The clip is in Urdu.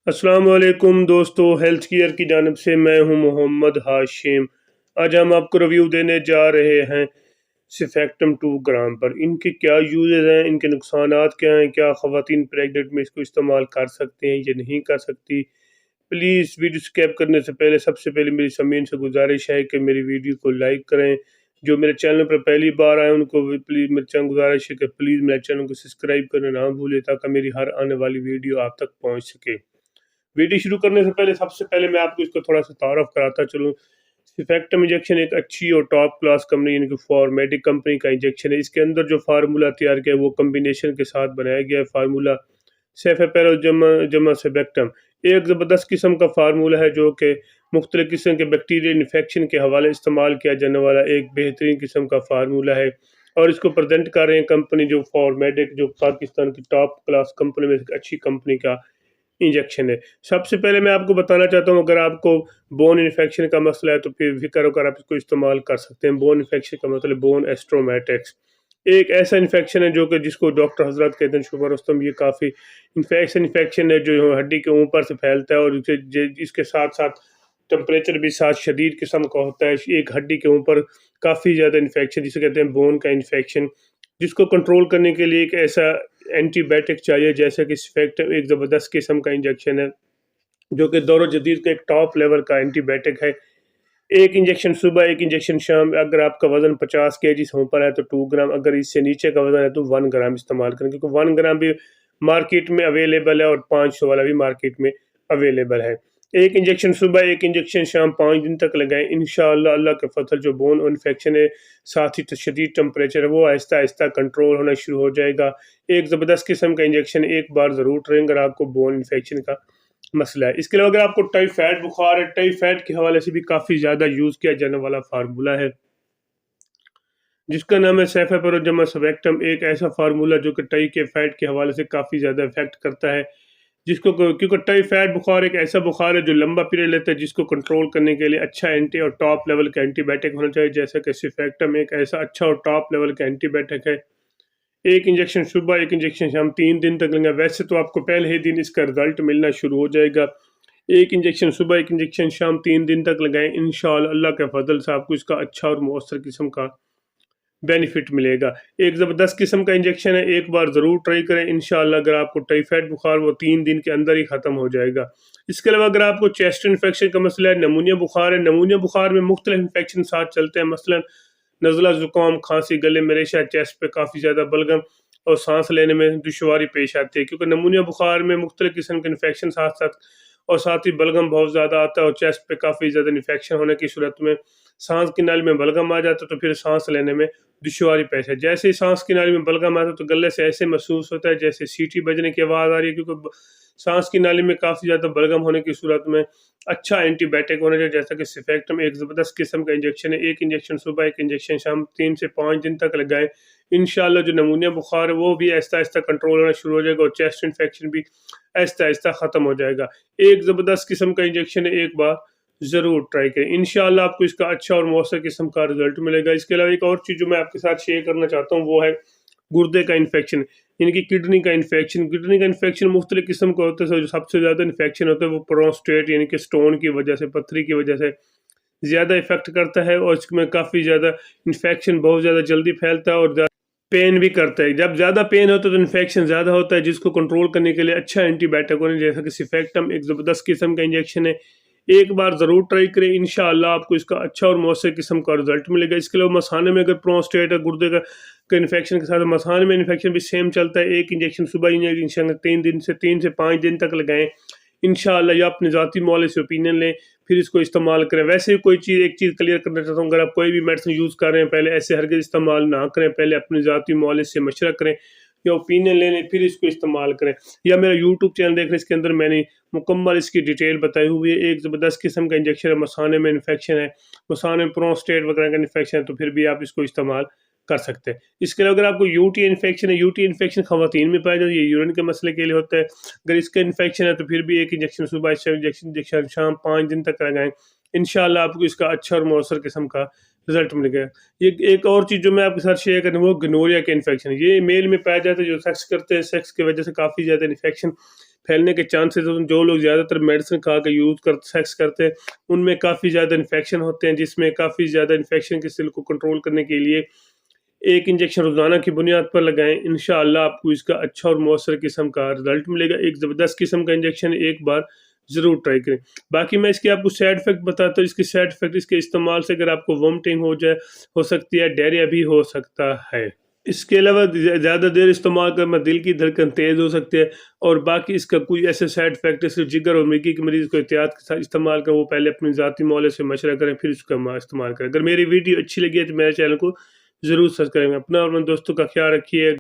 السلام علیکم دوستو، ہیلتھ کیئر کی جانب سے میں ہوں محمد ہاشم۔ آج ہم آپ کو ریویو دینے جا رہے ہیں سیفیکٹم 2 گرام پر۔ ان کے کیا یوزز ہیں، ان کے نقصانات کیا ہیں، کیا خواتین پریگننٹ میں اس کو استعمال کر سکتے ہیں یا نہیں کر سکتی۔ پلیز ویڈیو سکیپ کرنے سے پہلے سب سے پہلے میری سامعین سے گزارش ہے کہ میری ویڈیو کو لائک کریں۔ جو میرے چینل پر پہلی بار آئے ان کو پلیز میرے چینل گزارش ہے کہ پلیز میرے چینل کو سبسکرائب کرنا نہ بھولے تاکہ میری ہر آنے والی ویڈیو آپ تک پہنچ سکے۔ ویڈیو شروع کرنے سے پہلے سب سے پہلے میں آپ کو اس کو تھوڑا سا تعارف کراتا چلوں۔ سیفیکٹم انجیکشن ایک اچھی اور ٹاپ کلاس کمپنی یعنی کہ فارمیڈک کمپنی کا انجیکشن ہے۔ اس کے اندر جو فارمولہ تیار کیا ہے وہ کمبینیشن کے ساتھ بنایا گیا ہے۔ فارمولہ سیفیپیرازوما سیفیکٹم ایک زبردست قسم کا فارمولہ ہے جو کہ مختلف قسم کے بیکٹیریل انفیکشن کے حوالے استعمال کیا جانے والا ایک بہترین قسم کا فارمولہ ہے، اور اس کو پریزنٹ کر رہے ہیں کمپنی جو فارمیڈک، جو پاکستان کی ٹاپ کلاس کمپنی میں ایک اچھی کمپنی کا انجیکشن ہے۔ سب سے پہلے میں آپ کو بتانا چاہتا ہوں، اگر آپ کو بون انفیکشن کا مسئلہ ہے تو پھر فکر ہو کر آپ اس کو استعمال کر سکتے ہیں۔ بون انفیکشن کا مطلب بون ایسٹرومیٹکس ایک ایسا انفیکشن ہے جو کہ جس کو ڈاکٹر حضرات کہتے ہیں شوگر رستم، یہ کافی انفیکشن ہے جو ہڈی کے اوپر سے پھیلتا ہے، اور اس کے ساتھ ساتھ ٹمپریچر بھی ساتھ شدید قسم کا ہوتا ہے۔ ایک ہڈی کے اوپر کافی زیادہ انفیکشن جسے کہتے ہیں بون کا انفیکشن، جس کو کنٹرول کرنے کے لیے ایک ایسا اینٹی بائیوٹک چاہیے جیسا کہ سیفیکٹم ایک زبردست قسم کا انجیکشن ہے جو کہ دور و جدید کا ایک ٹاپ لیول کا اینٹی بائیوٹک ہے۔ ایک انجیکشن صبح، ایک انجیکشن شام۔ اگر آپ کا وزن 50 kg سے اوپر ہے تو 2 گرام، اگر اس سے نیچے کا وزن ہے تو 1 گرام استعمال کریں، کیونکہ 1 گرام بھی مارکیٹ میں اویلیبل ہے اور 500 والا بھی مارکیٹ میں اویلیبل ہے۔ ایک انجیکشن صبح، ایک انجیکشن شام، 5 دن تک لگائیں۔ انشاءاللہ اللہ کے فضل جو بون انفیکشن ہے ساتھ ہی شدید ٹمپریچر ہے وہ آہستہ آہستہ کنٹرول ہونا شروع ہو جائے گا۔ ایک زبردست قسم کا انجیکشن، ایک بار ضرور ٹرائیں اگر آپ کو بون انفیکشن کا مسئلہ ہے۔ اس کے علاوہ اگر آپ کو ٹائیفائڈ بخار ہے، ٹائیفائڈ کے حوالے سے بھی کافی زیادہ یوز کیا جانے والا فارمولہ ہے جس کا نام ہے سیفیپیرازوما سیفیکٹم۔ ایک ایسا فارمولہ جو کہ ٹائیفائڈ کے حوالے سے کافی زیادہ افیکٹ کرتا ہے، جس کو کیونکہ ٹائیفائڈ بخار ایک ایسا بخار ہے جو لمبا پیریڈ لیتا ہے، جس کو کنٹرول کرنے کے لیے اچھا اینٹی اور ٹاپ لیول کا اینٹی بائیوٹک ہونا چاہیے، جیسا کہ سیفیکٹم ایک ایسا اچھا اور ٹاپ لیول کا اینٹی بائیوٹک ہے۔ ایک انجیکشن صبح، ایک انجیکشن شام، 3 دن تک لیں گے۔ ویسے تو آپ کو پہلے ہی دن اس کا رزلٹ ملنا شروع ہو جائے گا۔ ایک انجیکشن صبح، ایک انجیکشن شام، 3 دن تک لگائیں۔ انشاءاللہ اللہ کے فضل سے آپ کو اس کا اچھا اور مؤثر قسم کا بینیفٹ ملے گا۔ ایک زبردست قسم کا انجیکشن ہے، ایک بار ضرور ٹرائی کریں۔ انشاءاللہ اگر آپ کو ٹائیفائڈ بخار وہ 3 دن کے اندر ہی ختم ہو جائے گا۔ اس کے علاوہ اگر آپ کو چیسٹ انفیکشن کا مسئلہ ہے، نمونیا بخار ہے، نمونیا بخار میں مختلف انفیکشن ساتھ چلتے ہیں، مثلا نزلہ، زکام، کھانسی، گلے میں ریشہ، چیسٹ پہ کافی زیادہ بلغم اور سانس لینے میں دشواری پیش آتی ہے، کیونکہ نمونیا بخار میں مختلف قسم کے انفیکشن ساتھ ہی بلغم بہت زیادہ آتا ہے، اور چیسٹ پہ کافی زیادہ انفیکشن ہونے کی صورت میں سانس کی نالی میں بلغم آ جاتا ہے تو پھر سانس لینے میں دشواری پیش ہے۔ جیسے ہی سانس کی نالی میں بلغم آتا ہے تو گلے سے ایسے محسوس ہوتا ہے جیسے سیٹی بجنے کی آواز آ رہی ہے، کیونکہ سانس کی نالی میں کافی زیادہ بلغم ہونے کی صورت میں اچھا اینٹی بائیوٹک ہونا چاہیے، جیسا کہ سیفیکٹم ایک زبردست قسم کا انجیکشن ہے۔ ایک انجیکشن صبح، ایک انجیکشن شام، 3 سے 5 دن تک لگائیں۔ انشاءاللہ جو نمونیا بخار ہے وہ بھی آہستہ آہستہ کنٹرول ہونا شروع ہو جائے گا، اور چیسٹ انفیکشن بھی آہستہ آہستہ ختم ہو جائے گا۔ ایک زبردست قسم کا انجیکشن ہے، ایک بار ضرور ٹرائی کریں۔ انشاءاللہ آپ کو اس کا اچھا اور مؤثر قسم کا رزلٹ ملے گا۔ اس کے علاوہ ایک اور چیز جو میں آپ کے ساتھ شیئر کرنا چاہتا ہوں وہ ہے گردے کا انفیکشن، یعنی کہ کڈنی کا انفیکشن۔ کڈنی کا انفیکشن مختلف قسم کا ہوتا ہے، جو سب سے زیادہ انفیکشن ہوتا ہے وہ پروسٹیٹ یعنی کہ سٹون کی وجہ سے، پتھری کی وجہ سے زیادہ افیکٹ کرتا ہے، اور اس میں کافی زیادہ انفیکشن بہت زیادہ جلدی پھیلتا ہے اور پین بھی کرتا ہے۔ جب زیادہ پین ہوتا ہے تو انفیکشن زیادہ ہوتا ہے، جس کو کنٹرول کرنے کے لیے اچھا اینٹی بائیوٹک ہونا، جیسا کہ سیفیکٹم ایک زبردست قسم کا انجیکشن ہے۔ ایک بار ضرور ٹرائی کریں، انشاءاللہ آپ کو اس کا اچھا اور مؤثر قسم کا رزلٹ ملے گا۔ اس کے علاوہ مثانے میں اگر پروسٹیٹ ہے، گردے کا انفیکشن کے ساتھ مثانے میں انفیکشن بھی سیم چلتا ہے۔ ایک انجیکشن صبح، انجیکشن 3 سے 5 دن تک لگائیں۔ انشاءاللہ یا اپنے ذاتی معالجے سے اوپینین لیں، پھر اس کو استعمال کریں۔ ویسے ایک چیز کلیئر کرنا چاہتا ہوں، اگر آپ کوئی بھی میڈیسن یوز کر رہے ہیں پہلے ایسے ہرگز استعمال نہ کریں، پہلے اپنے ذاتی معالجے سے مشورہ کریں یا اوپینین لے لیں، پھر اس کو استعمال کریں۔ یا میرا یوٹیوب چینل دیکھ لیں، اس کے اندر میں نے مکمل اس کی ڈیٹیل بتائی ہوئی ہے۔ ایک زبردست قسم کا انجیکشن ہے، مثانے میں انفیکشن ہے، مثانے میں پروسٹیٹ وغیرہ کا انفیکشن ہے، تو پھر بھی آپ اس کو استعمال کر سکتے ہیں۔ اس کے علاوہ اگر آپ کو یو ٹی انفیکشن ہے، یو ٹی انفیکشن خواتین میں پایا جاتا ہے، یہ یورین کے مسئلے کے لیے ہوتا ہے۔ اگر اس کا انفیکشن ہے تو پھر بھی ایک انجیکشن صبح، انجیکشن شام، 5 دن تک لگائیں۔ انشاءاللہ آپ کو اس کا اچھا اور مؤثر قسم کا رزلٹ مل گیا۔ یہ ایک اور چیز جو میں آپ کے ساتھ شیئر کروں وہ گنوریا کے انفیکشن ہے۔ یہ میل میں پایا جاتا ہے، جو سیکس کرتے ہیں، سیکس کی وجہ سے کافی زیادہ انفیکشن پھیلنے کے چانسز، جو لوگ زیادہ تر میڈیسن کھا کے سیکس کرتے ہیں ان میں کافی زیادہ انفیکشن ہوتے ہیں، جس میں کافی زیادہ انفیکشن کے سل کو کنٹرول کرنے کے لیے ایک انجیکشن روزانہ کی بنیاد پر لگائیں، انشاءاللہ آپ کو اس کا اچھا اور مؤثر قسم کا رزلٹ ملے گا۔ ایک زبردست قسم کا انجیکشن ایک بار ضرور ٹرائی کریں۔ باقی میں اس کے آپ کو سائیڈ افیکٹ بتاتا ہوں۔ اس کے سائیڈ افیکٹ اس کے استعمال سے اگر آپ کو وومٹنگ ہو سکتی ہے، ڈائریا بھی ہو سکتا ہے۔ اس کے علاوہ زیادہ دیر استعمال کرنا دل کی دھڑکن تیز ہو سکتی ہے، اور باقی اس کا کوئی ایسے سائیڈ افیکٹ ہے جگر اور مرگی کے مریض کو احتیاط کے ساتھ استعمال کریں، وہ پہلے اپنی ذاتی معالجے سے مشورہ کریں پھر اس کا استعمال کریں۔ اگر میری ویڈیو اچھی لگی ہے تو میرے چینل کو ضرور سبسکرائب کریں۔ اپنا اور اپنے دوستوں کا خیال رکھیے۔